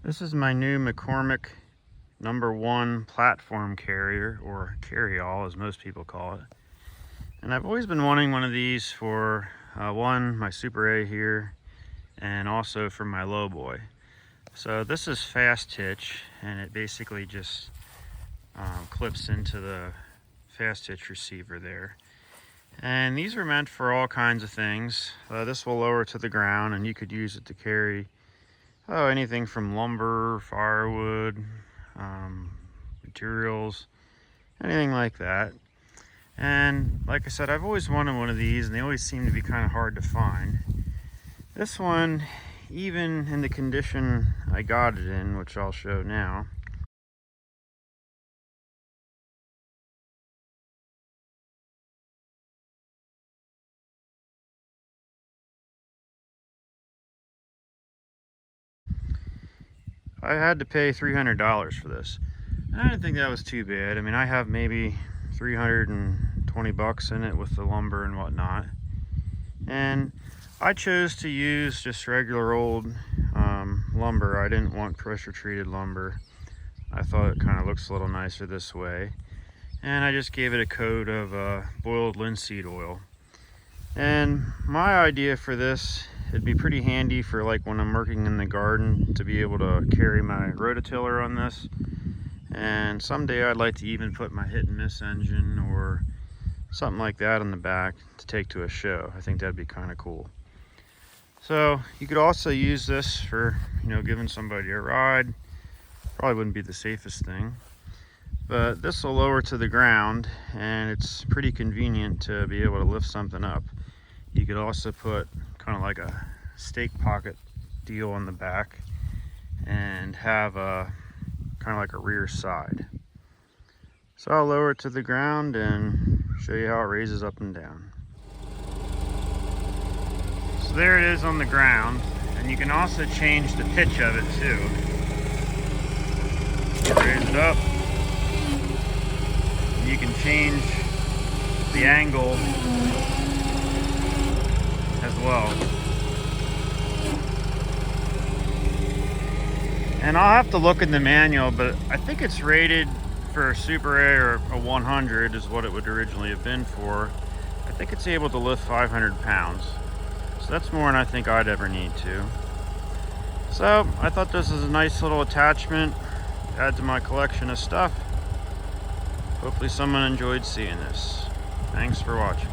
This is my new McCormick #1 platform carrier, or carry-all as most people call it. And I've always been wanting one of these for one, my Super A here, and also for my lowboy. So this is fast hitch, and it basically just clips into the fast hitch receiver there. And these are meant for all kinds of things. This will lower to the ground, and you could use it to carry anything from lumber, firewood, materials, anything like that. And like I said, I've always wanted one of these, and they always seem to be kind of hard to find. This one, even in the condition I got it in, which I'll show now, I had to pay $300 for this. And I didn't think that was too bad. I mean, I have maybe 320 bucks in it with the lumber and whatnot. And I chose to use just regular old lumber. I didn't want pressure treated lumber. I thought it kind of looks a little nicer this way. And I just gave it a coat of boiled linseed oil. And my idea for this, it'd be pretty handy for like when I'm working in the garden to be able to carry my rototiller on this. And someday I'd like to even put my hit and miss engine or something like that on the back to take to a show. I think that'd be kind of cool. So you could also use this for, giving somebody a ride. Probably wouldn't be the safest thing, but this will lower to the ground, and it's pretty convenient to be able to lift something up. You could also put kind of like a stake pocket deal on the back and have a kind of like a rear side. So I'll lower it to the ground and show you how it raises up and down. So there it is on the ground, and you can also change the pitch of it too. Raise it up. You can change the angle as well. And I'll have to look in the manual, but I think it's rated for a Super A, or a 100 is what it would originally have been for. I think it's able to lift 500 pounds. So that's more than I think I'd ever need to. So I thought this was a nice little attachment, add to my collection of stuff. Hopefully someone enjoyed seeing this. Thanks for watching.